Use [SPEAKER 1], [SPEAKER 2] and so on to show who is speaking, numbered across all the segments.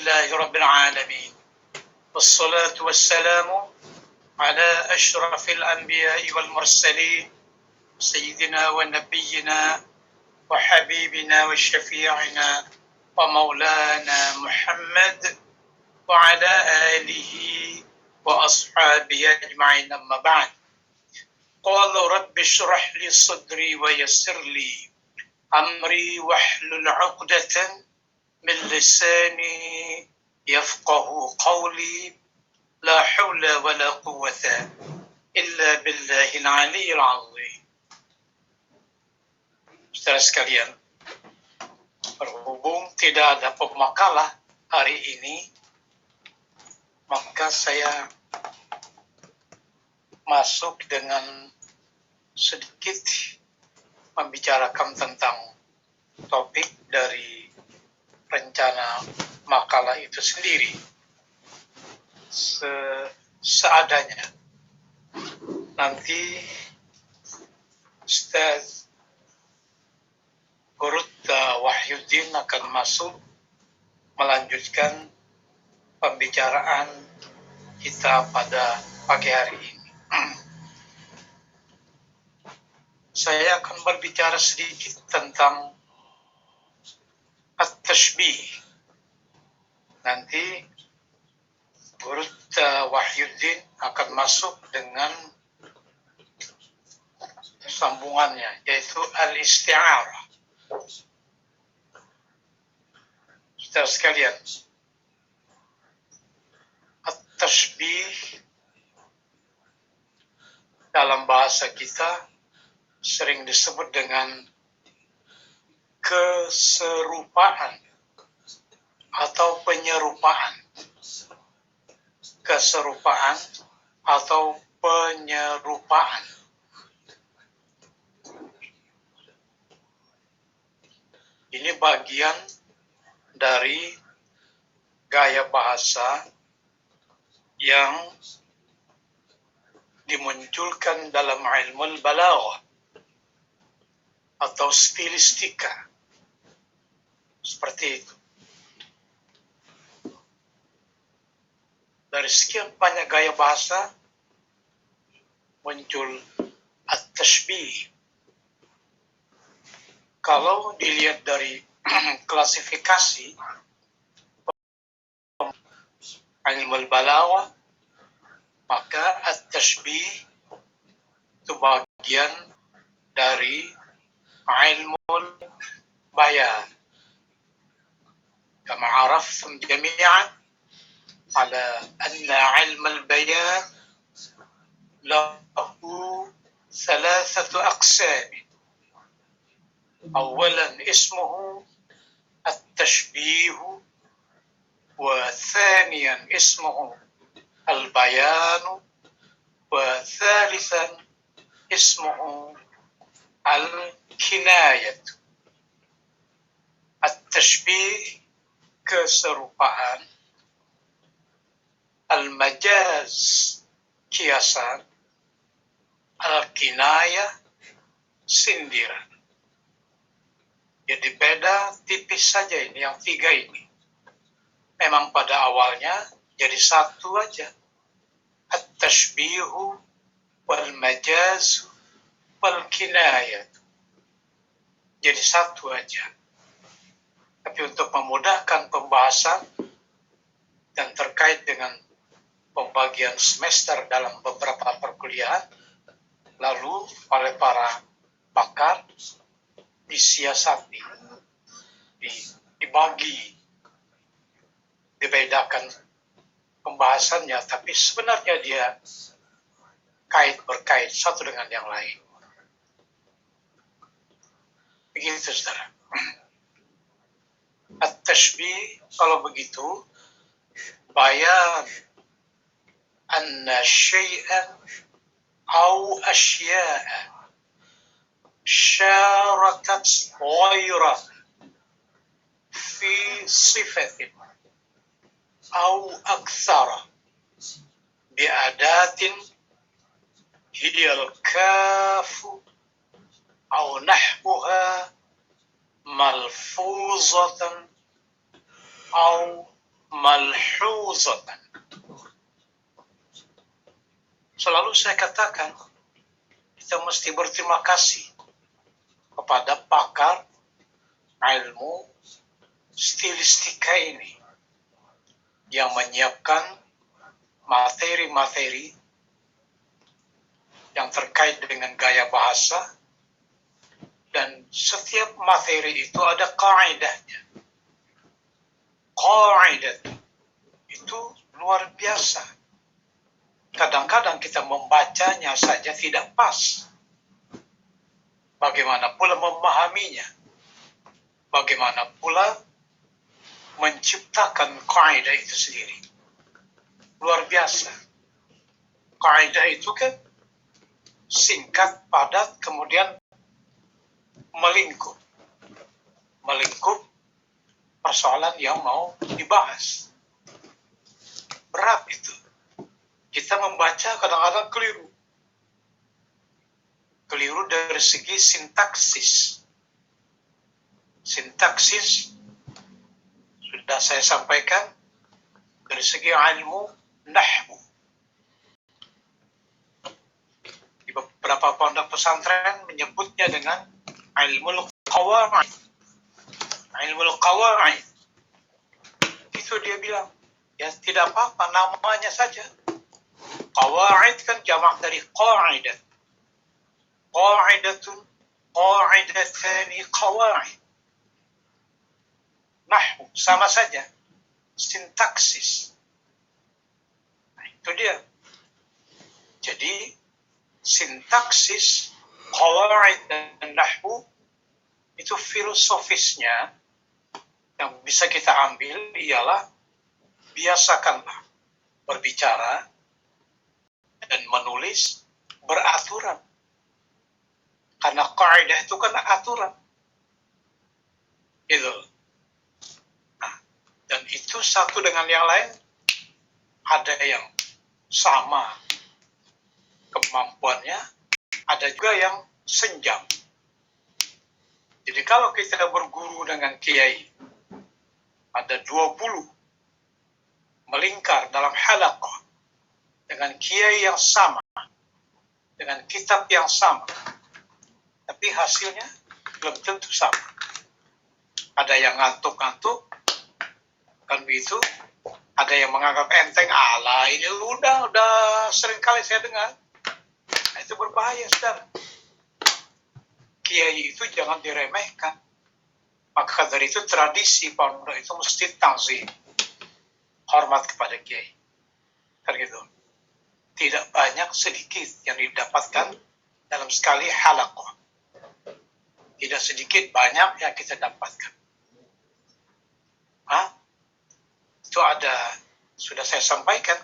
[SPEAKER 1] لله رب العالمين والصلاة والسلام على أشرف الأنبياء والمرسلين سيدنا ونبينا وحبيبنا وشفيعنا ومولانا محمد وعلى آله وأصحابه أجمعين أما بعد قال رب اشرح لي صدري ويسر لي أمري واحلل عقدة من لساني يفقه قولي لا حول ولا قوة إلا بالله العلي العظيم. Saudara sekalian, berhubung tidak ada pemakalah hari ini, maka saya masuk dengan sedikit membicarakan tentang topik dari rencana makalah itu sendiri seadanya. Nanti Ustaz Gurutta Wahyuddin akan masuk melanjutkan pembicaraan kita pada pagi hari ini. Saya akan berbicara sedikit tentang at-tashbih. Nanti Gurutta Wahyuddin akan masuk dengan sambungannya, yaitu al-isti'arah. Saudara sekalian, at-tashbih dalam bahasa kita sering disebut dengan keserupaan atau penyerupaan. Keserupaan atau penyerupaan. Ini bagian dari gaya bahasa yang dimunculkan dalam ilmu balaghah atau stilistika. Seperti itu. Dari sekian banyak gaya bahasa muncul at-tashbih. Kalau dilihat dari klasifikasi ilmu balaghah, maka at-tashbih itu bagian dari ilmu bayan. Kama araftum jami'an على أن علم البيان له ثلاثة أقسام. أولا اسمه التشبيه، وثانيا اسمه البيان، وثالثا اسمه الكناية. التشبيه keserupaan, al-majaz kiasan, al-kinayah sindiran. Jadi beda tipis saja ini, yang tiga ini. Memang pada awalnya jadi satu aja. At-tashbihu wal-majaz wal-kinayah. Jadi satu aja. Tapi untuk memudahkan pembahasan dan terkait dengan pembagian semester dalam beberapa perkuliahan, lalu oleh para pakar disiasati, dibagi, dibedakan pembahasannya, tapi sebenarnya dia berkait satu dengan yang lain. Begitu, saudara. At-tashbih, kalau begitu, bayan anna syai'an أو أشياء شاركت غيره في صفة أو أكثر بأداة هي الكاف أو نحوها ملفوظة أو malhuzatan. Selalu saya katakan, kita mesti berterima kasih kepada pakar ilmu stilistika ini yang menyiapkan materi-materi yang terkait dengan gaya bahasa, dan setiap materi itu ada kaidahnya. Kaidah itu luar biasa. Kadang-kadang kita membacanya saja tidak pas. Bagaimana pula memahaminya? Bagaimana pula menciptakan kaidah itu sendiri? Luar biasa. Kaidah itu kan singkat, padat, kemudian melingkup. Melingkup persoalan yang mau dibahas. Berat itu. Kita membaca kadang-kadang keliru. Keliru dari segi sintaksis. Sintaksis sudah saya sampaikan dari segi ilmu nahwu. Di beberapa pondok pesantren menyebutnya dengan ilmu qawaid. Ilmu qawaid. Itu dia bilang, ya tidak apa-apa, namanya saja. Qawaid kan jamak dari qaidah. Qaidatun, qaidatani, qawaid. Nahwu, sama saja. Sintaksis. Nah, itu dia. Jadi, sintaksis, qawaid, dan nahwu, itu filosofisnya yang bisa kita ambil ialah biasakanlah berbicara dan menulis beraturan. Karena kaidah itu kan aturan. Itu. Nah, dan itu satu dengan yang lain ada yang sama kemampuannya, ada juga yang senjang. Jadi kalau kita berguru dengan kiai, ada 20 melingkar dalam halaqah dengan kiai yang sama, dengan kitab yang sama, tapi hasilnya belum tentu sama. Ada yang ngantuk-ngantuk, kan begitu. Ada yang menganggap enteng, ala ini udah sering kali saya dengar. Nah, itu berbahaya, saudara. Kiai itu jangan diremehkan. Maka dari itu tradisi pondok itu mesti tangzim, hormat kepada kiai. Kan gitu. Tidak banyak, sedikit yang didapatkan dalam sekali halaqah. Tidak sedikit, banyak yang kita dapatkan. Itu ada, sudah saya sampaikan,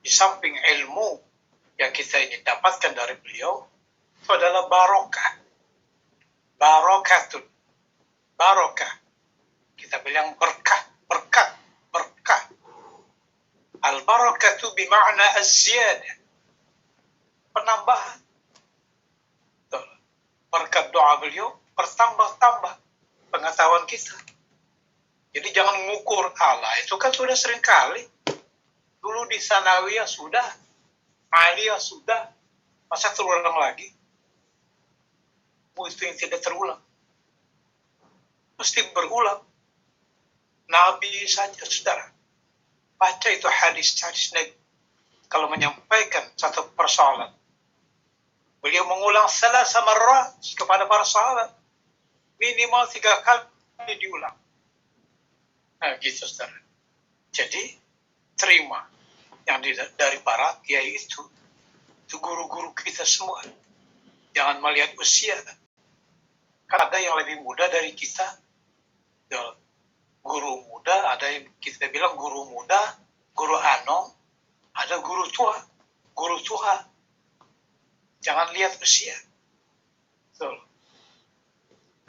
[SPEAKER 1] di samping ilmu yang kita ini dapatkan dari beliau, itu adalah barokah. Barokatun. Barokah. Kita bilang berkah, berkat, berkah. Al-barakatu bima'na az-ziyadah. Penambahan. Berkat doa beliau, bertambah-tambah pengetahuan kita. Jadi jangan mengukur, Allah itu kan sudah sering kali. Dulu di Sanawiyah sudah, Aliyah sudah, masa terulang lagi? Itu yang tidak terulang. Mesti berulang. Nabi saja, saudara. Baca itu hadis-hadis Nabi. Kalau menyampaikan satu persoalan, beliau mengulang salasa marrat kepada para sahabat. Minimal 3 kali diulang. Nah, gitu, saudara. Jadi, terima yang dari para kiai itu guru-guru kita semua. Jangan melihat usia. Kan ada yang lebih muda dari kita. Guru muda, ada yang kita bilang guru muda, guru anom, ada guru tua, guru tua. Jangan lihat usia.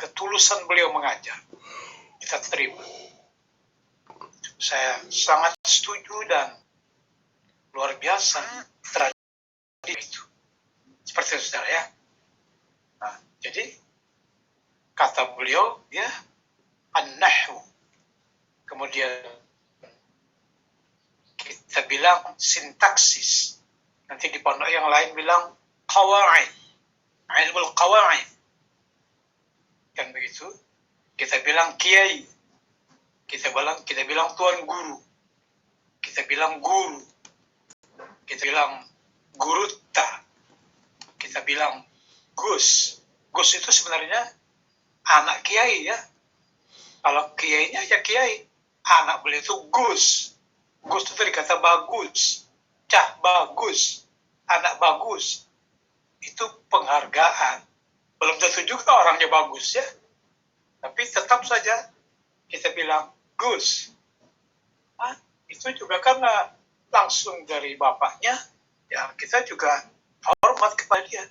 [SPEAKER 1] Ketulusan beliau mengajar, kita terima. Saya sangat setuju dan luar biasa tradisi itu. Seperti itu, saudara, ya. Nah, jadi kata beliau, ya, an-nahwu, kemudian kita bilang sintaksis. Nanti di pondok yang lain bilang qawaid, ilmul qawaid. Kan begitu? Kita bilang kiai, kita bilang tuan guru, kita bilang guru, kita bilang gurutta, kita bilang gus. Gus itu sebenarnya anak kiai ya. Kalau kiainya ya kiai, anak beliau itu gus. Gus itu dari kata bagus, cah bagus, anak bagus. Itu penghargaan. Belum tentu juga orangnya bagus ya. Tapi tetap saja kita bilang gus. Itu juga karena langsung dari bapaknya, ya kita juga hormat kepada dia.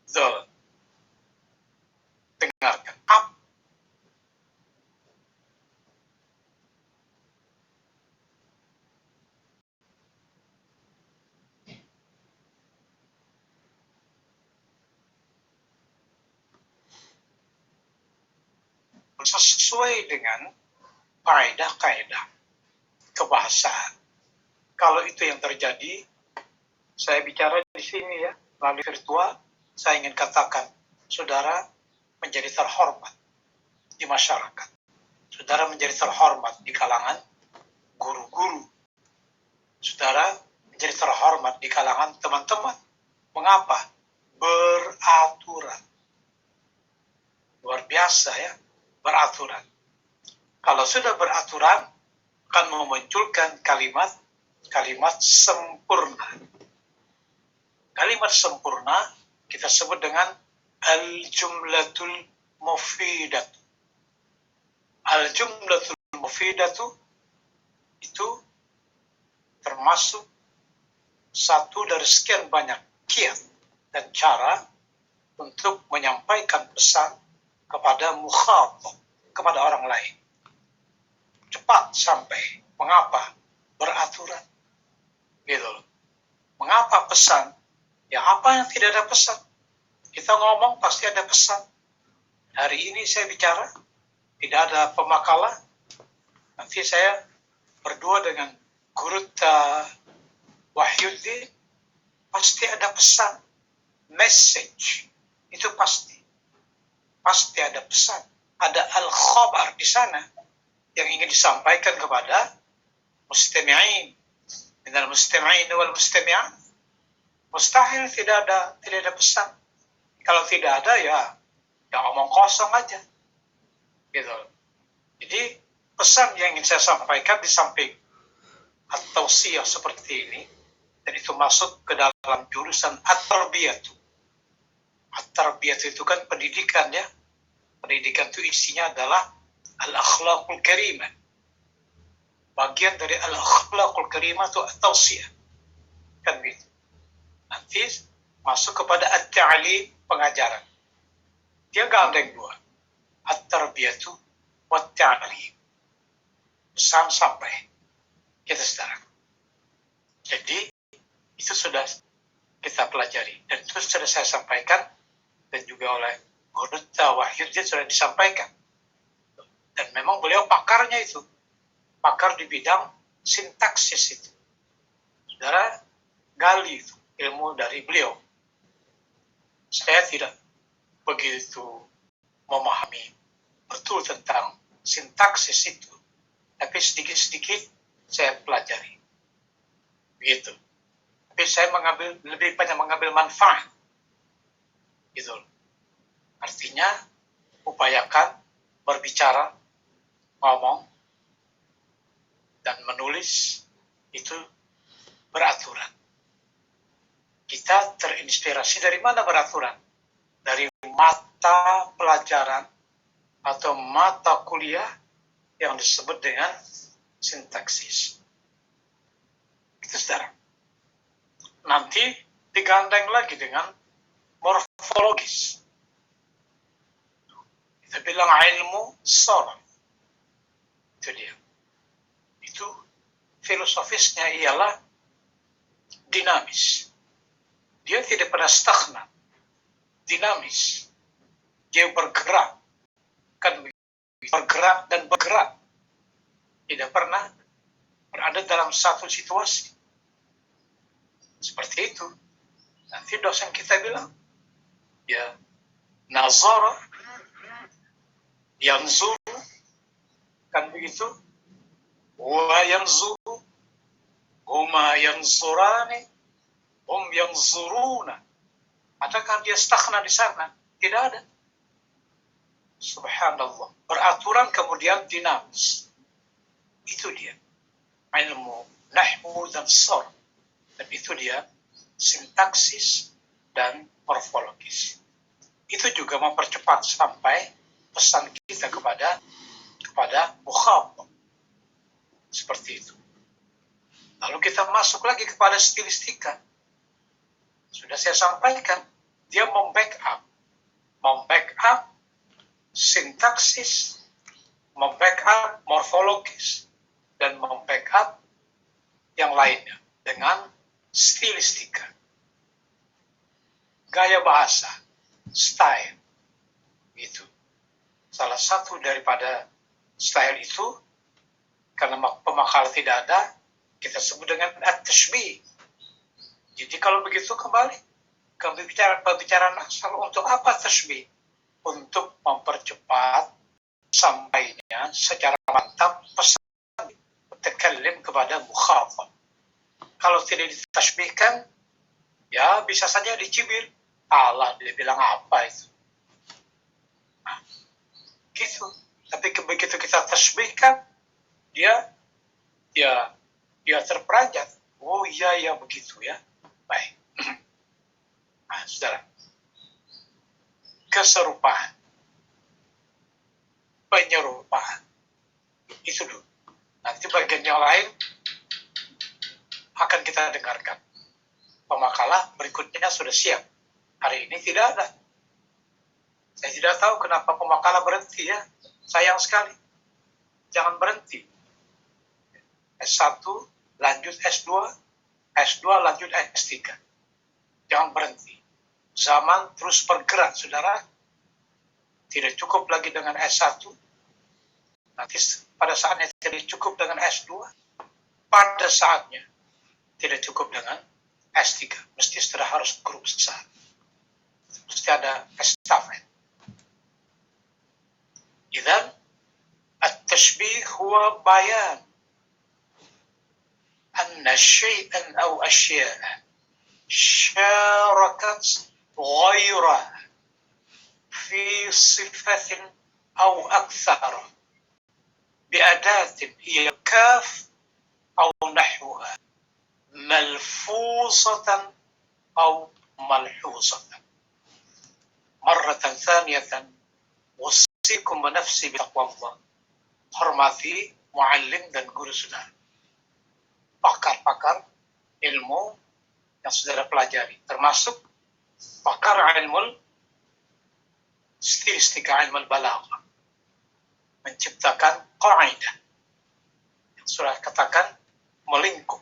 [SPEAKER 1] Zul. Dengarkan. Sesuai dengan kaidah-kaidah kebahasaan. Kalau itu yang terjadi, saya bicara di sini ya, melalui virtual, saya ingin katakan, saudara menjadi terhormat di masyarakat. Saudara menjadi terhormat di kalangan guru-guru. Saudara menjadi terhormat di kalangan teman-teman. Mengapa? Beraturan. Luar biasa ya, beraturan. Kalau sudah beraturan, akan memunculkan kalimat sempurna. Kalimat sempurna kita sebut dengan al-jumlatul mufidatu. Al-jumlatul mufidatu itu termasuk satu dari sekian banyak kiat dan cara untuk menyampaikan pesan kepada mukhatab, kepada orang lain. Cepat sampai. Mengapa? Beraturan. Gitu loh. Mengapa pesan? Ya apa yang tidak ada pesan? Kita ngomong pasti ada pesan. Hari ini saya bicara, tidak ada pemakalan. Nanti saya berdua dengan Gurutta Wahyuddin, pasti ada pesan. Message. Itu pasti. Pasti ada pesan. Ada al-khabar di sana yang ingin disampaikan kepada mustami'in. Minal mustami'in wal mustami'at. Mustahil tidak ada pesan. Kalau tidak ada ya omong kosong aja. Gitu. Jadi pesan yang ingin saya sampaikan di samping at-tawsiyah seperti ini, dan itu masuk ke dalam jurusan at-tarbiyatu. At-tarbiyatu itu kan pendidikan ya. Pendidikan itu isinya adalah al-akhlaqul karimah. Bagian dari al-akhlaqul karimah itu at-tawsiyah. Kan gitu. Nanti masuk kepada at-ta'lim, pengajaran. Dia gandeng dua. At-tarbiyatu wat-ta'lim. Pesan sampai kita sedang. Jadi itu sudah kita pelajari dan itu sudah saya sampaikan dan juga oleh Gurutta Wahyuddin sudah disampaikan. Dan memang beliau pakarnya itu. Pakar di bidang sintaksis itu. Saudara gali itu ilmu dari beliau. Saya tidak begitu memahami betul tentang sintaksis itu. Tapi sedikit-sedikit saya pelajari. Begitu. Tapi saya lebih banyak mengambil manfaat. Gitu. Artinya, upayakan berbicara, ngomong, dan menulis itu beraturan. Kita terinspirasi dari mana beraturan? Dari mata pelajaran atau mata kuliah yang disebut dengan sintaksis. Itu saudara. Nanti digandeng lagi dengan morfologis. Kita bilang ilmu sarf. Itu dia. Itu filosofisnya ialah dinamis. Dia tidak pernah stagnan. Dinamis. Dia bergerak. Kan bergerak dan bergerak. Tidak pernah berada dalam satu situasi seperti itu, nanti dosen kita bilang, ya, nazara, yanzuru, kan begitu, wa yanzuru, huma yanzurani, hum yanzuruna. Adakah dia stagnan di sana? Tidak ada. Subhanallah. Beraturan kemudian dinamis. Itu dia. Ilmu nahwu dan sarf. Dan itu dia sintaksis dan morfologis. Itu juga mempercepat sampai pesan kita kepada mukhatab. Seperti itu. Lalu kita masuk lagi kepada stilistika. Sudah saya sampaikan, dia membackup sintaksis, membackup morfologis, dan membackup yang lainnya dengan stilistika. Gaya bahasa, style, itu. Salah satu daripada style itu, karena pemakal tidak ada, kita sebut dengan at-tashbih. Jadi kalau begitu kembali ke pembicaraan asal, untuk apa tashbih? Untuk mempercepat sampainya secara mantap pesan mutakallim kepada mukhatab. Kalau tidak ditashbihkan, ya bisa saja dicibir. Allah, dia bilang apa itu? Nah, gitu. Tapi begitu kita tashbihkan, dia terperanjat. Oh iya, ya begitu ya. Baik. Nah, saudara. Keserupaan. Penyerupaan. Itu dulu. Nanti bagian yang lain akan kita dengarkan. Pemakalah berikutnya sudah siap. Hari ini tidak ada. Saya tidak tahu kenapa pemakalah berhenti ya. Sayang sekali. Jangan berhenti. S1 lanjut S2, S2 lanjut S3. Jangan berhenti. Zaman terus bergerak, saudara. Tidak cukup lagi dengan S1. Nanti pada saatnya tidak cukup dengan S2. Pada saatnya tidak cukup dengan S3. Mesti sudah harus guru besar. Mesti ada estafet. Idzan at-tashbih huwa bayan anna syai'an aw asya'a syarakat ghairah fi sifatin aw akthar bi'adatin hiya kaf aw nahwaha malfuzatan aw malhuzatan. Marratan thaniyatan usikum nafsi bitaqwallah. Hormati muallim dan guru saudara, pakar-pakar ilmu yang saudara pelajari, termasuk pakar ilmu stilistika, ilmu balaghah, menciptakan qaidah yang sudah katakan melingkup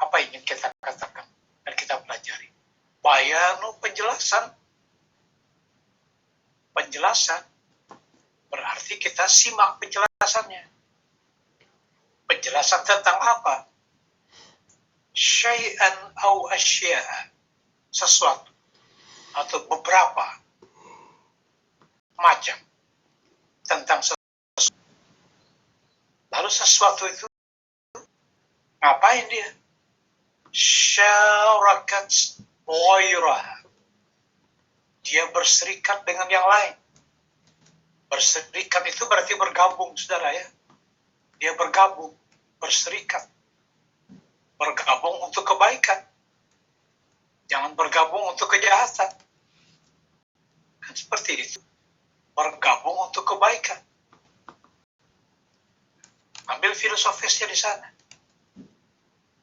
[SPEAKER 1] apa yang ingin kita katakan dan kita pelajari. Bayanu, penjelasan berarti kita simak penjelasannya. Penjelasan tentang apa? Syai'an aw asya'a, sesuatu atau beberapa macam tentang sesuatu. Lalu sesuatu itu ngapain dia? Syarakat ghairah. Dia berserikat dengan yang lain. Berserikat itu berarti bergabung, saudara ya. Dia bergabung, berserikat. Bergabung untuk kebaikan. Jangan bergabung untuk kejahatan. Kan seperti itu. Bergabung untuk kebaikan. Ambil filosofisnya di sana.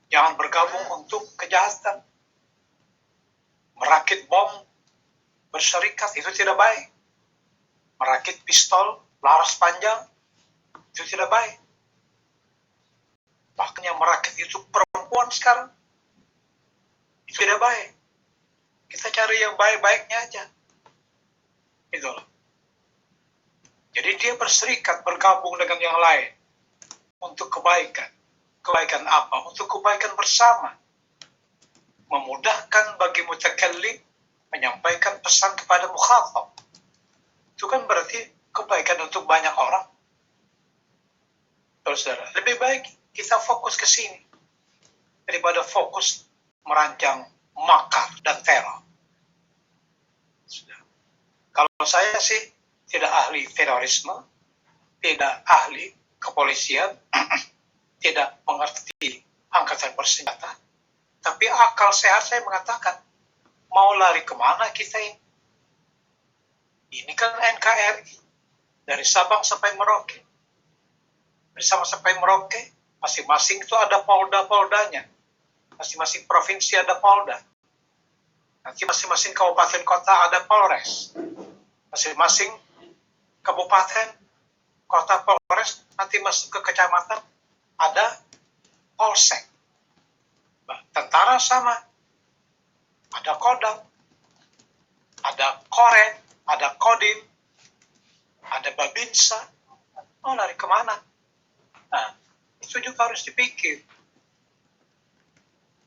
[SPEAKER 1] Jangan bergabung untuk kejahatan. Merakit bom, berserikat, itu tidak baik. Merakit pistol, laras panjang, itu tidak baik. Bahkan yang merakit itu perempuan sekarang. Itu tidak baik. Kita cari yang baik-baiknya aja. Itulah. Jadi dia berserikat, bergabung dengan yang lain untuk kebaikan. kebaikan apa? Untuk kebaikan bersama. Memudahkan bagi mutakallim menyampaikan pesan kepada mukhatab. Itu kan berarti kebaikan untuk banyak orang. Saudara, lebih baik kita fokus ke sini daripada fokus merancang makar dan teror. Kalau saya sih tidak ahli terorisme, tidak ahli kepolisian, tidak mengerti angkatan bersenjata, tapi akal sehat saya mengatakan, mau lari kemana kita ini? Ini kan NKRI, dari Sabang sampai Merauke. Dari Sabang sampai Merauke, masing-masing itu ada polda-poldanya. Masing-masing provinsi ada polda. Nanti masing-masing kabupaten kota ada polres. Masing-masing kabupaten, kota, polres, nanti masuk ke kecamatan ada polsek. Tentara sama, ada kodam, ada koren, ada kodim, ada babinsa. Mau lari kemana? Nah, itu juga harus dipikir.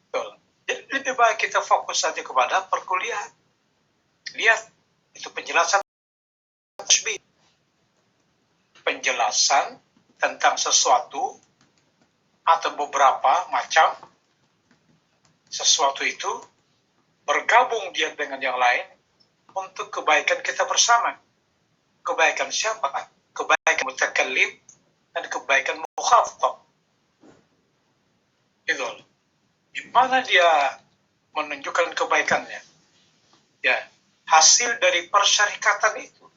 [SPEAKER 1] Betul. Jadi lebih baik kita fokus saja kepada perkuliahan. Lihat, itu penjelasan tasbih. Penjelasan tentang sesuatu atau beberapa macam sesuatu itu bergabung dia dengan yang lain untuk kebaikan kita bersama. Kebaikan siapa? Kebaikan mutakallim dan kebaikan mukhatab. Itu. Di mana dia menunjukkan kebaikannya? Ya, hasil dari persyarikatan itu.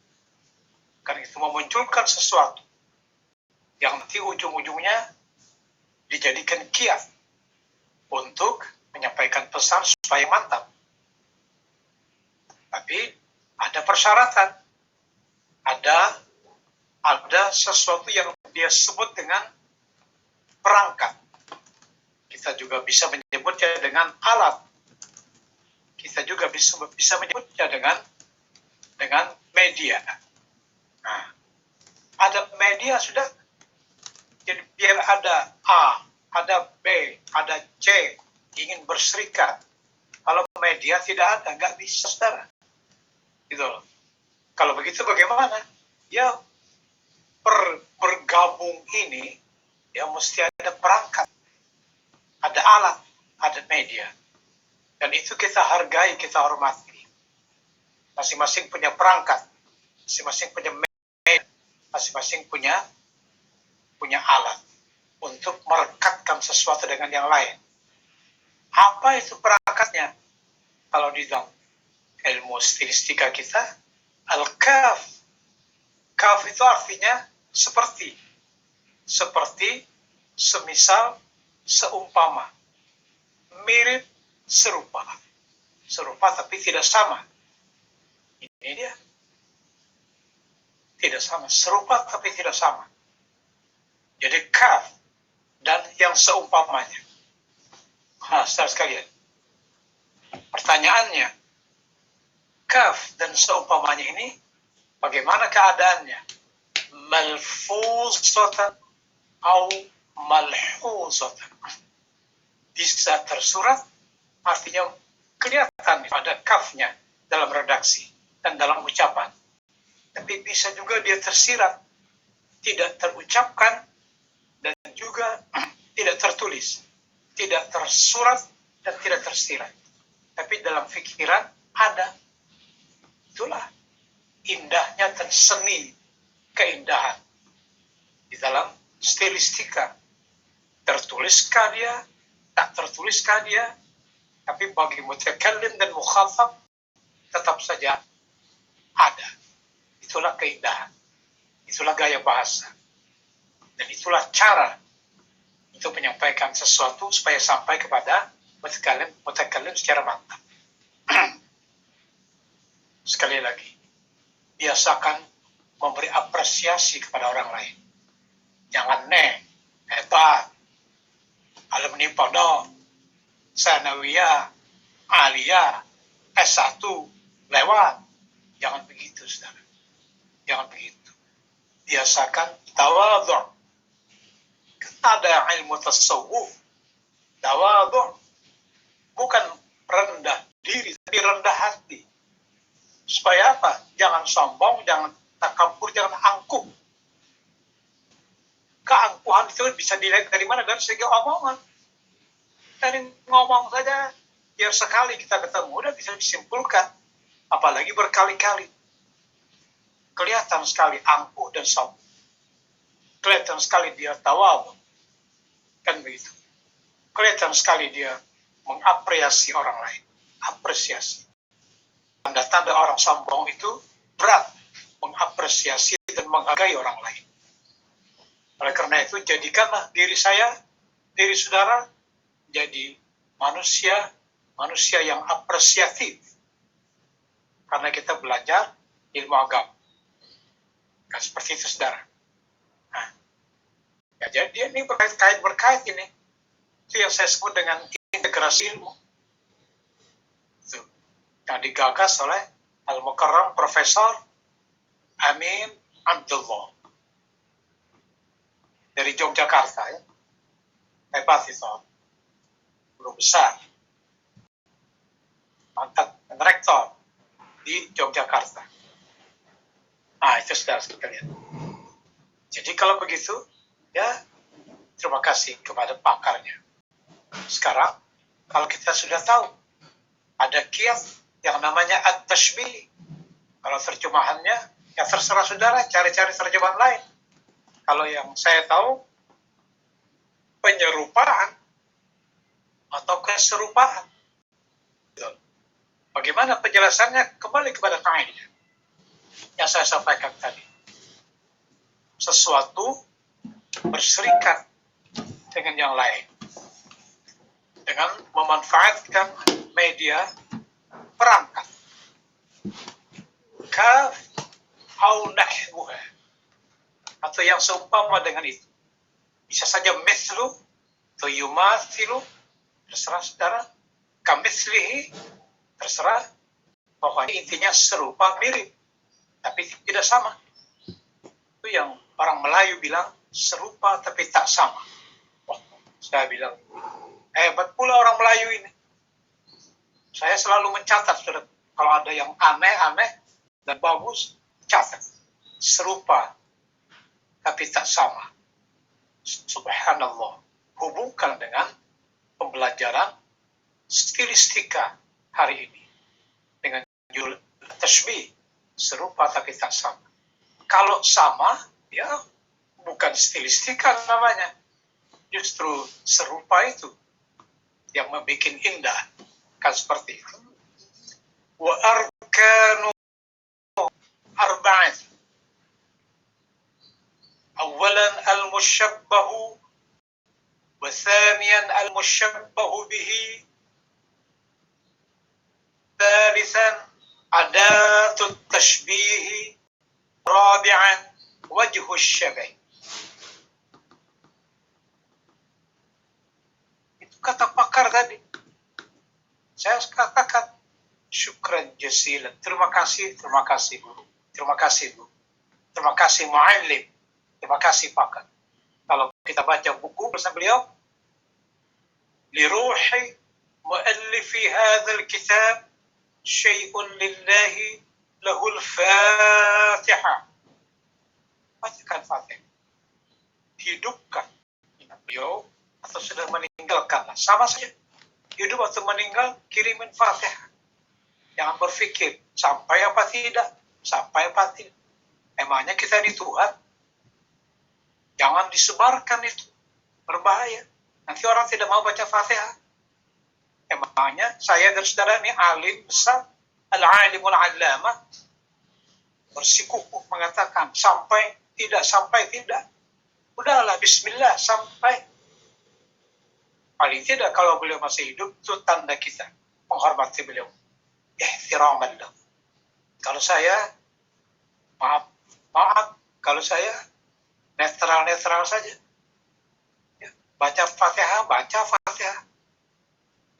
[SPEAKER 1] Karena itu memunculkan sesuatu yang nanti ujung-ujungnya dijadikan kiat untuk menyampaikan pesan supaya mantap. Tapi ada persyaratan. Ada sesuatu yang dia sebut dengan perangkat. Kita juga bisa menyebutnya dengan alat. Kita juga bisa menyebutnya dengan media. Nah, ada media sudah. Jadi biar ada A, ada B, ada C, ingin berserikat. Kalau media tidak ada, nggak bisa, saudara. Gitu loh. Kalau begitu bagaimana? Ya, bergabung ini, ya mesti ada perangkat. Ada alat, ada media. Dan itu kita hargai, kita hormati. Masing-masing punya perangkat. Masing-masing punya media. Masing-masing punya alat untuk merekatkan sesuatu dengan yang lain. Apa itu perangkatnya? Kalau di dalam ilmu stilistika kita, al-kaf. Kaf itu artinya seperti, semisal, seumpama, mirip, serupa tapi tidak sama. Ini dia. Tidak sama, serupa tapi tidak sama. Jadi kaf dan yang seumpamanya. Saudara sekalian, pertanyaannya, kaf dan seumpamanya ini bagaimana keadaannya? Malfuzatan atau malhuzatan. Bisa tersurat, artinya kelihatan pada kafnya dalam redaksi dan dalam ucapan. Tapi bisa juga dia tersirat, tidak terucapkan dan juga tidak tertulis, tidak tersurat dan tidak tersirat. Tapi dalam pikiran ada. Itulah indahnya dan seni keindahan di dalam stilistika. Tertuliskah dia, tak tertuliskah dia, tapi bagi mutakallim dan mukhatab tetap saja ada. Itulah keindahan, itulah gaya bahasa, dan itulah cara untuk menyampaikan sesuatu supaya sampai kepada mutakallim secara mantap. Sekali lagi, biasakan memberi apresiasi kepada orang lain. Jangan hebat, alumni pondok, sanawiyah, aliyah, S1, lewat. Jangan begitu, saudara. Jangan begitu. Biasakan tawadhu, ada ilmu tasawuf, tawadhu, bukan rendah diri, tapi rendah hati. Supaya apa? Jangan sombong, jangan takabur, jangan angkuh. Keangkuhan itu bisa dilihat dari mana? Dari segi omongan. Dari ngomong saja, biar sekali kita ketemu, udah bisa disimpulkan. Apalagi berkali-kali. Kelihatan sekali angkuh dan sombong. Kelihatan sekali dia tawadhu. Kan begitu. Kelihatan sekali dia mengapresiasi orang lain. Apresiasi. Tanda-tanda orang sombong itu berat mengapresiasi dan menghargai orang lain. Oleh karena itu, jadikanlah diri saya, diri saudara, jadi manusia yang apresiatif. Karena kita belajar ilmu agama. Kan seperti itu, saudara. Nah, ya, jadi ini berkait ini. Itu yang saya sebut dengan integrasi ilmu. Itu yang digagas oleh Al-Mukarram Profesor Amin Abdullah dari Yogyakarta, ya. Hebat itu, guru besar, mantan rektor di Yogyakarta. Nah, itu saudara sekalian. Jadi kalau begitu, ya terima kasih kepada pakarnya. Sekarang, kalau kita sudah tahu, ada qiyas yang namanya at-tashbih. Kalau terjemahannya, ya terserah saudara, cari-cari terjemahan lain. Kalau yang saya tahu, penyerupaan atau keserupaan. Bagaimana penjelasannya? Kembali kepada kaidah yang saya sampaikan tadi. Sesuatu berserikat dengan yang lain. Dengan memanfaatkan media perangkat. Kaf au nahwuha. Atau yang seumpama dengan itu. Bisa saja mithlu atau yumathilu, terserah saudara. Kamithlihi, terserah. Pokoknya intinya serupa, mirip, tapi tidak sama. Itu yang orang Melayu bilang serupa tapi tak sama. Wah, saya bilang hebat pula orang Melayu ini. Saya selalu mencatat, saudara. Kalau ada yang aneh-aneh dan bagus, catat. Serupa tapi tak sama. Subhanallah. Hubungkan dengan pembelajaran stilistika hari ini. Dengan judul tashbih. Serupa tapi tak sama. Kalau sama, ya bukan stilistika namanya. Justru serupa itu yang membuat indah. Kan seperti itu. Wa arkanu arba'in. أولا المشبه وثانيا المشبه به ثالثا أداة التشبيه رابعا وجه الشبه. Itu kata pakar tadi. Saya katakan syukran jazilan. Terima kasih guru. Terima kasih bu. Terima kasih muallim. Terima kasih pakar. Kalau kita baca buku bersama beliau, liruhi muallifi hadzal kitab syai'un lillahi lahul fatihah. Bacakan Fatihah. Hidupkan beliau atau sudah meninggalkan. Sama saja. Hidup atau meninggal, kirimin Fatihah. Jangan berpikir sampai apa tidak, sampai apa tidak. Emangnya kita ini Tuhan? Jangan disebarkan itu. Berbahaya. Nanti orang tidak mau baca Fatihah. Emangnya saya dan saudara ini alim besar. Al-alimul allamah. Bersikukuh mengatakan sampai tidak. Udahlah bismillah sampai. Paling tidak kalau beliau masih hidup itu tanda kita menghormati beliau. Ihtiraman lahu. Kalau saya maaf kalau saya netral saja. Ya, baca Fatihah.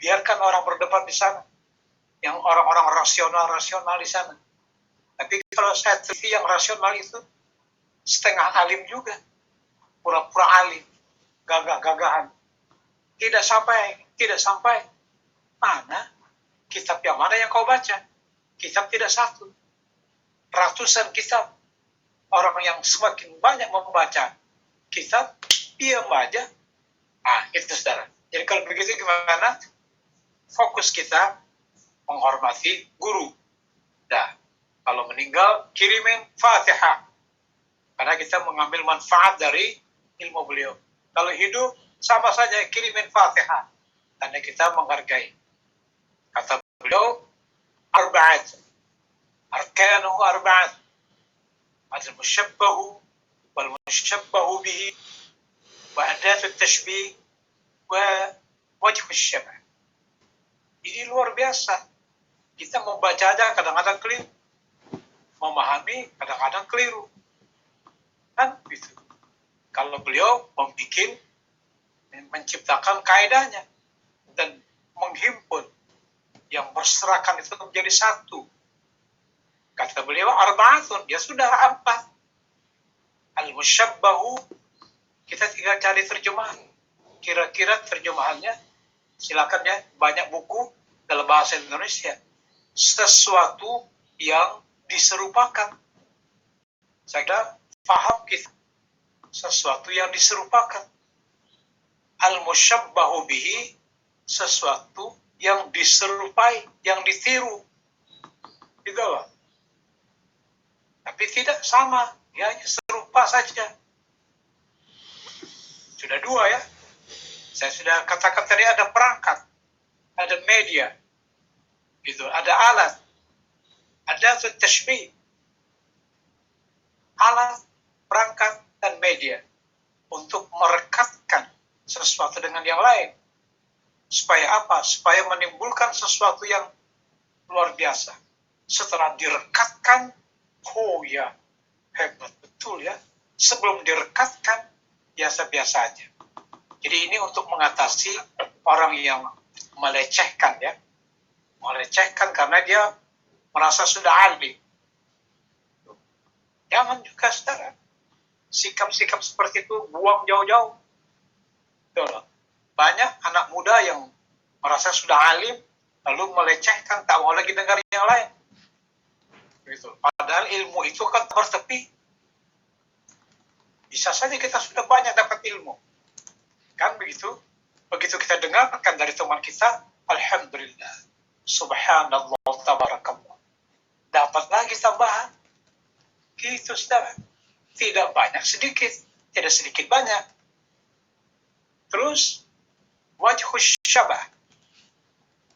[SPEAKER 1] Biarkan orang berdebat di sana. Yang orang-orang rasional di sana. Tapi kalau saya teliti yang rasional itu setengah alim juga. Pura-pura alim. gagah-gagahan. Tidak sampai. Mana? Kitab yang mana yang kau baca? Kitab tidak satu. Ratusan kitab. Orang yang semakin banyak membaca kitab, diam aja. Itu saudara. Jadi kalau begitu gimana? Fokus kita menghormati guru. Nah, kalau meninggal, kirimin Fatihah. Karena kita mengambil manfaat dari ilmu beliau. Kalau hidup, sama saja kirimin Fatihah. Karena kita menghargai. Kata beliau, arba'at. Arkanu arba'at. Al-mushabbahu, wal-mushabbahu bihi, wa adat al-tashbih, wa wajh al-syabah. Ini luar biasa. Kita membaca aja kadang-kadang keliru. Memahami kadang-kadang keliru. Kan gitu. Kalau beliau menciptakan kaidahnya dan menghimpun yang berserakan itu menjadi satu. Kata beliau arba'atun, ya sudah 4. Al-mushabbahu, kita tinggal cari terjemahan. Kira-kira terjemahannya, silakan ya, banyak buku dalam bahasa Indonesia. Sesuatu yang diserupakan. Saya kira paham kita. Sesuatu yang diserupakan. Al-mushabbahu bihi, sesuatu yang diserupai, yang ditiru. Gitu loh. Tapi tidak sama, ya hanya serupa saja. Sudah 2 ya. Saya sudah katakan tadi ada perangkat, ada media, gitu, ada alat, ada tashbih, alat, perangkat, dan media untuk merekatkan sesuatu dengan yang lain. Supaya apa? Supaya menimbulkan sesuatu yang luar biasa. Setelah direkatkan, oh ya, hebat betul ya. Sebelum direkatkan, biasa-biasa aja. Jadi ini untuk mengatasi orang yang melecehkan ya. Melecehkan karena dia merasa sudah ahli. Jangan juga saudara. Sikap-sikap seperti itu buang jauh-jauh. Banyak anak muda yang merasa sudah alim, lalu melecehkan, tak mau lagi dengar yang lain. Gitu. Padahal ilmu itu kan bertepi. Bisa saja kita sudah banyak dapat ilmu. Kan begitu? Begitu kita dengarkan dari teman kita, alhamdulillah, subhanallah, tabarakallah. Dapat lagi tambahan. Gitu saudara. Tidak banyak sedikit. Tidak sedikit banyak. Terus, wajhus syabah.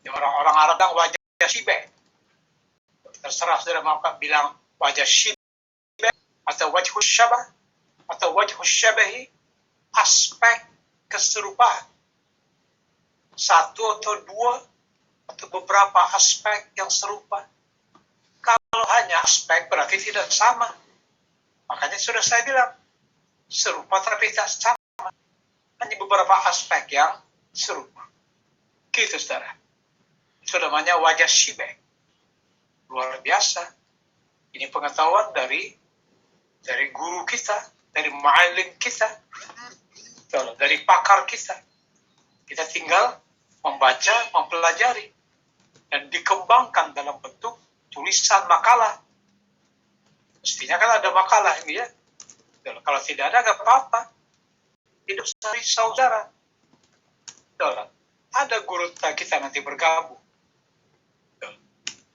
[SPEAKER 1] Orang-orang Arab bilang wajah syibah. Terserah saudara mau bilang wajah syibah atau wajhus syabah atau wajhus syabahi, aspek keserupaan. 1 atau 2 atau beberapa aspek yang serupa. Kalau hanya aspek berarti tidak sama. Makanya sudah saya bilang serupa tapi tidak sama. Hanya beberapa aspek yang serupa. Gitu saudara. Itu namanya wajah syibah. Luar biasa. Ini pengetahuan dari guru kita, dari ma'alim kita, dari pakar kita. Kita tinggal membaca, mempelajari, dan dikembangkan dalam bentuk tulisan makalah. Mestinya kan ada makalah ini ya. Kalau tidak ada, nggak apa-apa. Tidak usah risau saudara. Ada guru kita nanti bergabung.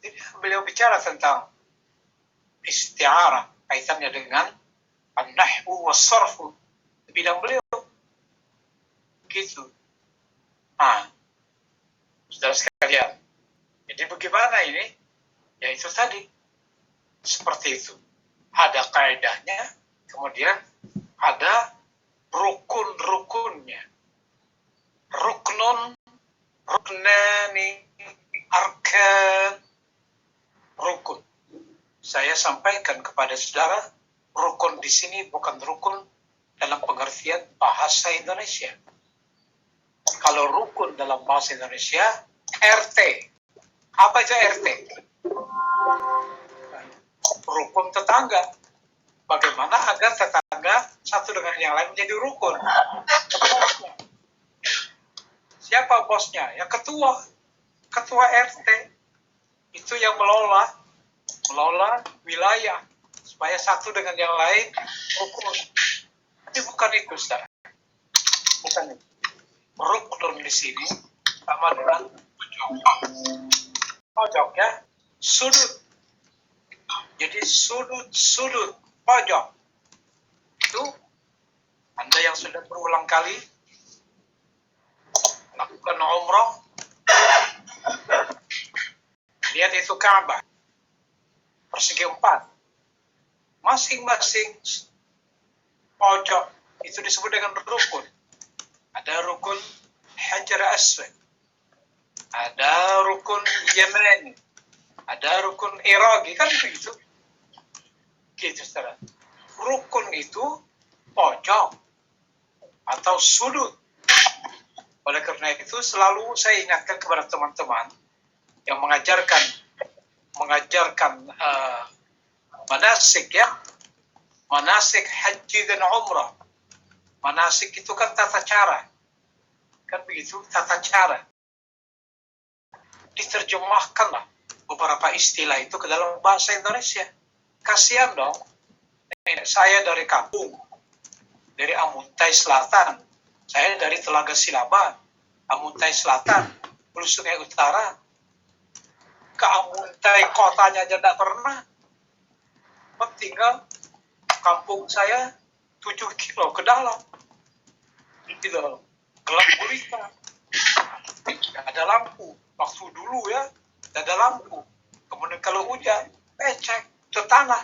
[SPEAKER 1] Jadi beliau bicara tentang isti'arah, kaitannya dengan an-nahwu was-sarfu di bidang beliau. Gitu. Saudara sekalian. Jadi bagaimana ini? Ya itu tadi. Seperti itu. Ada kaidahnya, kemudian ada rukun-rukunnya. Ruknani, arkan, rukun. Saya sampaikan kepada saudara, rukun di sini bukan rukun dalam pengertian bahasa Indonesia. Kalau rukun dalam bahasa Indonesia, RT. Apa itu RT? Rukun tetangga. Bagaimana agar tetangga satu dengan yang lain menjadi rukun? bosnya. Siapa bosnya? Ya ketua RT. Itu yang melola wilayah supaya satu dengan yang lain rukun. Tapi bukan itu, saudara. Bukan itu. Rukun di sini sama dengan pojok. Pojok ya, sudut. Jadi sudut pojok itu Anda yang sudah berulang kali lakukan umroh, lihat itu Ka'bah persegi 4, masing-masing pojok itu disebut dengan rukun. Ada rukun Hajar Aswad, ada rukun Yamani, ada rukun Iraqi, kan begitu. Gitu, saudara. Rukun itu pojok atau sudut. Oleh karena itu selalu saya ingatkan kepada teman-teman yang mengajarkan manasik ya, manasik haji dan umrah. Manasik itu kan tata cara, kan begitu, tata cara. Diterjemahkanlah beberapa istilah itu ke dalam bahasa Indonesia. Kasihan dong, saya dari kampung, dari Amuntai Selatan. Saya dari Telaga Silaban, Amuntai Selatan, Hulu Sungai Utara. Ke Amuntai kotanya aja tidak pernah. Tinggal kampung saya 7 kilo ke dalam. Gitu, gelap gulita. Tidak ada lampu. Waktu dulu ya, tidak ada lampu. Kemudian kalau hujan, becek, itu tanah.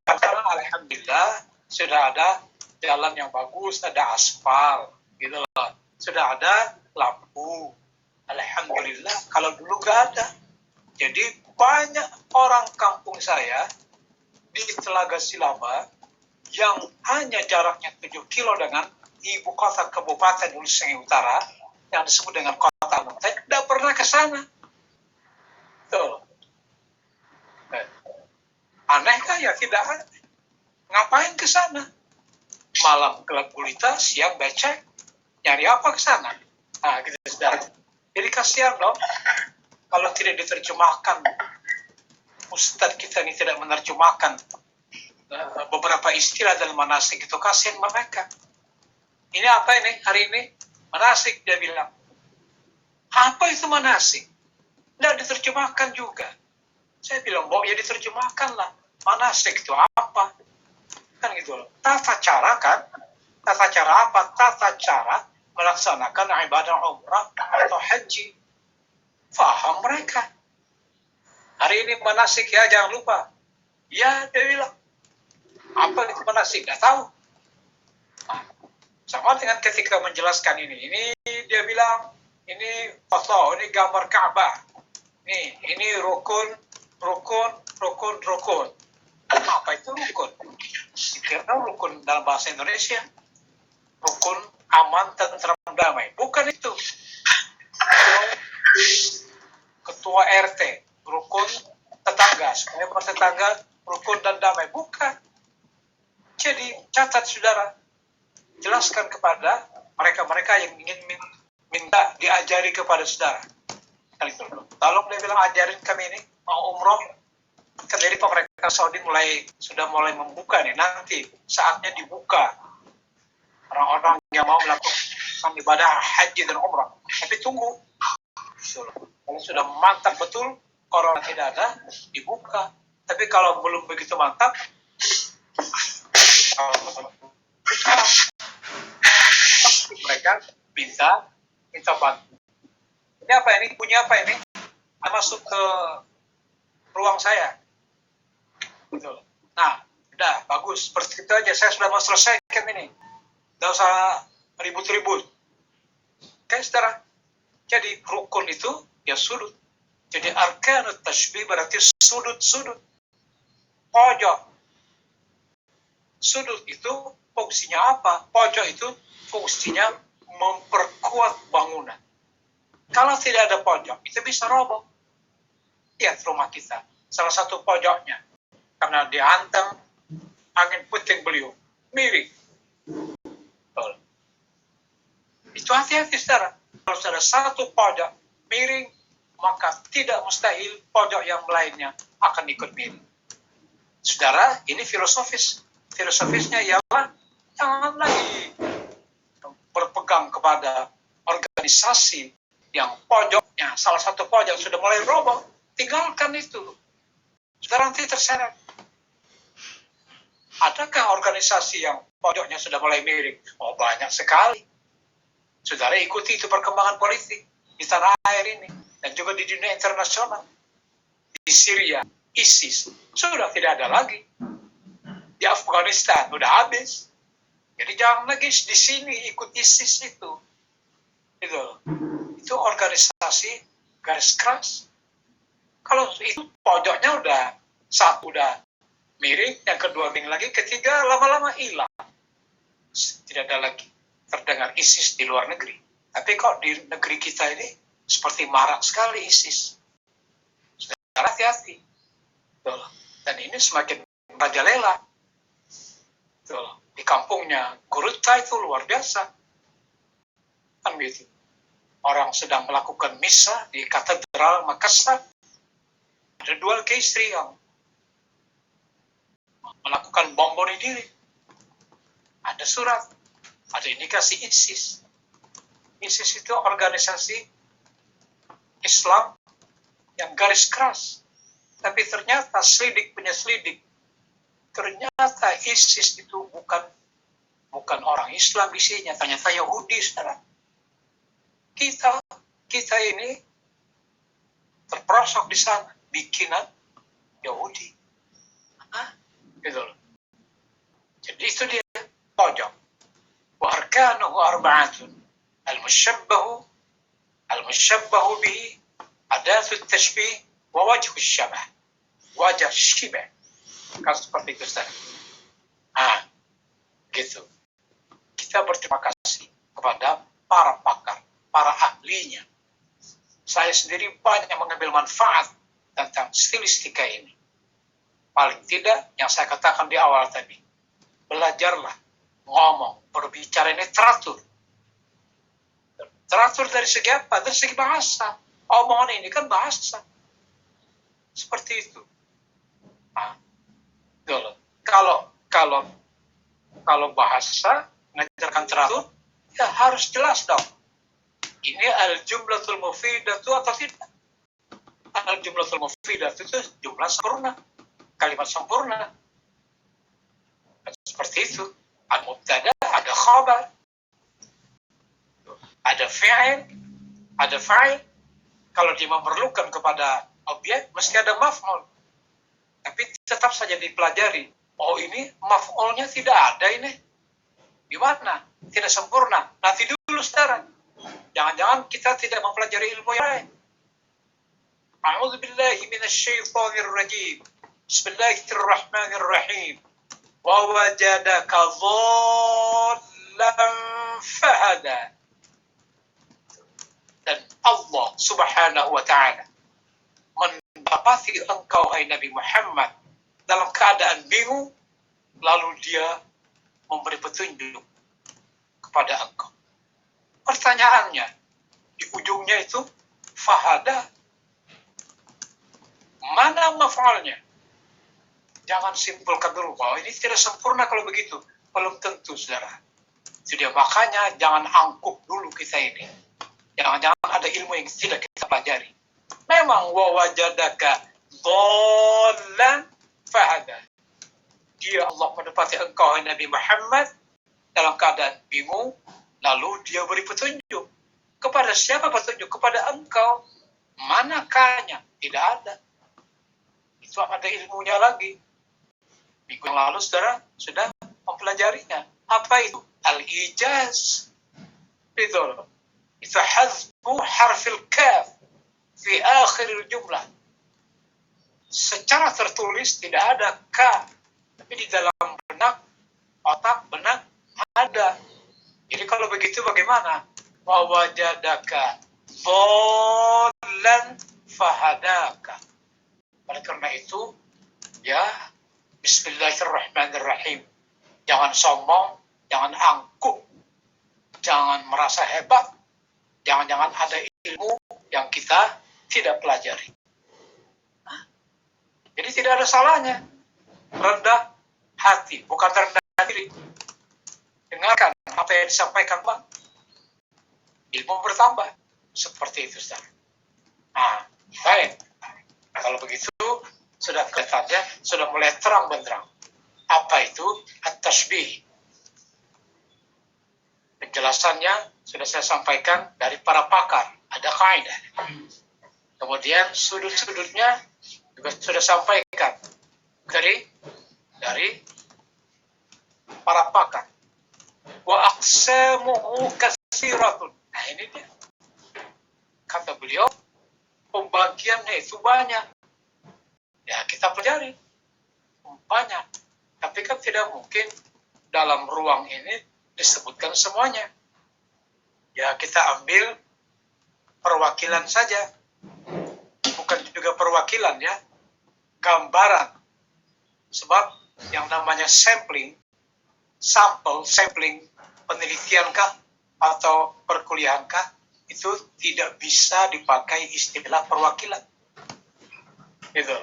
[SPEAKER 1] Sekarang alhamdulillah sudah ada jalan yang bagus, ada aspal, gitu loh. Sudah ada lampu. Alhamdulillah, kalau dulu gak ada. Jadi banyak orang kampung saya di Telaga Silaba yang hanya jaraknya 7 kilo dengan ibu kota Kabupaten Hulu Sungai Utara yang disebut dengan kota Amuntai, tidak pernah ke sana. Tuh. Aneh kah? Ya tidak aneh. Ngapain ke sana? Malam gelap gulita, siang becek, nyari apa ke sana? Nah, gitu sudah. Jadi kasihan dong kalau tidak diterjemahkan. Ustadz kita ini tidak menerjemahkan beberapa istilah dalam manasik itu, kasihan mereka. Ini apa ini hari ini? Manasik, dia bilang. Apa itu manasik? Tidak diterjemahkan juga. Saya bilang, ya diterjemahkanlah. Manasik itu apa? Kan gitu loh. Tata cara kan? Tata cara apa? Tata cara melaksanakan ibadah umrah atau haji. Faham mereka. Hari ini manasik ya, jangan lupa. Ya, dia bilang. Apa itu manasik? Gak tahu. Nah, sama dengan ketika menjelaskan ini. Ini dia bilang, ini foto, ini gambar Ka'bah. Ini rukun. Apa itu rukun? Dikira rukun dalam bahasa Indonesia. Rukun aman, tentram, damai. Bukan itu. Ketua RT, rukun tetangga, supaya bertetangga, rukun dan damai. Bukan. Jadi catat saudara, jelaskan kepada mereka-mereka yang ingin minta diajari kepada saudara. Tolong dia bilang, ajarin kami ini, mau umroh. Kan dari pemerintah Saudi sudah mulai membuka nih, nanti saatnya dibuka orang-orang yang mau melakukan ibadah haji dan umrah. Tapi tunggu, kalau sudah mantap betul, corona tidak ada, dibuka. Tapi kalau belum begitu mantap, mereka minta bantu. Ini apa ini? Punya apa ini? Masuk ke ruang saya. Betul. Nah, udah bagus. Seperti itu aja. Saya sudah mau selesaikan ini. Tidak usah ribut-ribut. Oke, saudara. Jadi rukun itu ya sudut. Jadi arkanut tashbih berarti sudut-sudut. Pojok. Sudut itu fungsinya apa? Pojok itu fungsinya memperkuat bangunan. Kalau tidak ada pojok, itu bisa roboh. Lihat rumah kita. Salah satu pojoknya. Karena dihantam angin puting beliung. Miring. Itu hati-hati, saudara. Kalau ada satu pojok miring, maka tidak mustahil pojok yang lainnya akan ikut miring. Saudara, ini filosofis. Filosofisnya ialah jangan lagi berpegang kepada organisasi yang pojoknya, salah satu pojok sudah mulai roboh. Tinggalkan itu. Saudara nanti terseret. Adakah organisasi yang pojoknya sudah mulai miring? Oh, banyak sekali. Saudara ikuti itu perkembangan politik di tanah air ini. Dan juga di dunia internasional. Di Syria, ISIS sudah tidak ada lagi. Di Afghanistan sudah habis. Jadi jangan lagi di sini ikut ISIS itu. Itu organisasi garis keras. Kalau itu pojoknya satu udah miring, yang kedua miring lagi, ketiga lama-lama hilang. Tidak ada lagi terdengar ISIS di luar negeri. Tapi kok di negeri kita ini seperti marak sekali ISIS. Saudara hati-hati. Dan ini semakin merajalela. Di kampungnya Guruta itu luar biasa. Kan gitu. Orang sedang melakukan misa di katedral Makassar. Ada 2 istri yang melakukan bom bunuh diri. Ada surat, ada indikasi ISIS. ISIS itu organisasi Islam yang garis keras. Tapi ternyata selidik punya selidik. Ternyata ISIS itu bukan orang Islam isinya, ternyata Yahudi, saudara. Kita ini terperosok di sana, bikinan Yahudi. Gitu loh. Jadi itu dia pojok. Wa arkanuhu arba'atun. Al-mushabbahu bihi adatut tashbih wa wajhu syabah. Wajah syibah. Kan seperti itu, Ustaz. Gitu. Kita berterima kasih kepada para pakar, para ahlinya. Saya sendiri banyak mengambil manfaat tentang stilistika ini. Paling tidak, yang saya katakan di awal tadi, belajarlah ngomong, berbicara ini teratur. Teratur dari segi apa? Dari segi bahasa. Omongan ini kan bahasa. Seperti itu. Kalau bahasa mengajarkan teratur, ya harus jelas dong. Ini al-jumlatul mufidah itu atau tidak? Al-jumlatul mufidah itu jumlah sempurna, kalimat sempurna. Seperti itu. Al-mubtada ada khabar, ada fi'il, ada fa'il. Kalau dia memerlukan kepada objek, mesti ada maf'ul. Tapi tetap saja dipelajari. Oh, ini maf'ulnya tidak ada ini. Gimana? Tidak sempurna. Nanti dulu sekarang. Jangan-jangan kita tidak mempelajari ilmu yang lain. A'udzu billahi minasyaitonir rajim. Bismillahirrahmanirrahim. Wa wajadaka dhallan fahada. Dan Allah Subhanahu wa ta'ala mendapati engkau, hai Nabi Muhammad, dalam keadaan bingung, lalu dia memberi petunjuk kepada engkau. Pertanyaannya, di ujungnya itu, fahada. Mana maf'alnya? Jangan simpulkan dulu, bahwa ini tidak sempurna kalau begitu. Belum tentu, saudara. Jadi makanya jangan angkuh dulu kita ini. Jangan-jangan ada ilmu yang tidak kita pelajari. Memang wawajadaka dhallan fahada. Dia Allah mendapati engkau Nabi Muhammad dalam keadaan bingung, lalu dia beri petunjuk. Kepada siapa petunjuk? Kepada engkau. Manakahnya? Tidak ada. Itu ada ilmunya lagi. Minggu yang lalu saudara sudah mempelajarinya. Apa itu? Al-ijaz. Itu hazbu harfil kaf fi akhir jumlah. Secara tertulis tidak ada ka, tapi di dalam otak benak ada. Jadi kalau begitu bagaimana? Wa wajadaka dhallan fahadaka. Oleh karena itu, ya, Bismillahirrahmanirrahim. Jangan sombong, jangan angkuh. jangan merasa hebat. Jangan-jangan ada ilmu yang kita tidak pelajari. Jadi tidak ada salahnya rendah hati, bukan rendah diri. Dengarkan apa yang disampaikan Bang. Ilmu bertambah. Seperti itu, saudara. Nah, baik. Kalau begitu, sudah kelihatannya, sudah mulai terang benderang. Apa itu at-tashbih? Penjelasannya sudah saya sampaikan dari para pakar. Ada kaidah. Kemudian sudut-sudutnya juga sudah sampaikan dari para pakar. Wa aqsamuhu katsiratun. Nah, ini dia. Kata beliau, pembagiannya itu banyak. Ya, kita pelajari. Banyak. Tapi kan tidak mungkin dalam ruang ini disebutkan semuanya. Ya, kita ambil perwakilan saja. Bukan juga perwakilan ya. Gambaran. Sebab yang namanya sampling, penelitiankah atau perkuliahankah, itu tidak bisa dipakai istilah perwakilan. Gitu.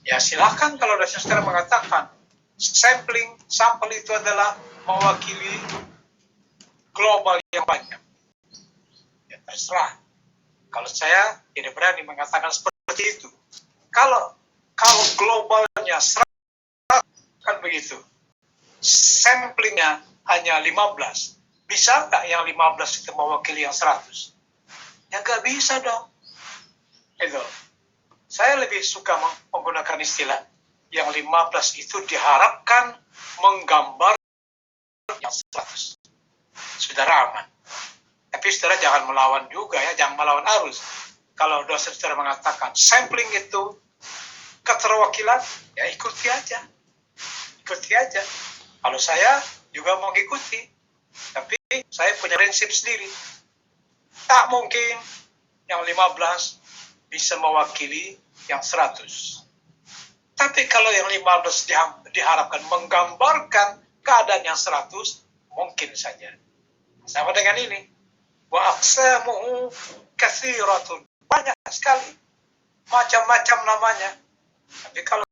[SPEAKER 1] Ya silahkan kalau saudara mengatakan sampel itu adalah mewakili global yang banyak. Ya terserah. Kalau saya tidak berani mengatakan seperti itu. Kalau globalnya 100, kan begitu. Samplingnya hanya 15. Bisa nggak yang 15 itu mewakili yang 100? Ya nggak bisa dong. Itu. Saya lebih suka menggunakan istilah yang 15 itu diharapkan menggambar yang 100. Saudara aman. Tapi saudara jangan melawan juga ya, jangan melawan arus. Kalau dosen saudara mengatakan sampling itu keterwakilan, ya ikuti aja. Kalau saya juga mau ikuti, tapi saya punya prinsip sendiri. Tak mungkin yang 15 bisa mewakili yang 100. Tapi kalau yang 15 diharapkan menggambarkan keadaan yang 100, mungkin saja. Sama dengan ini. Wa aqsamuhu katsiratun. Banyak sekali. Macam-macam namanya. Tapi kalau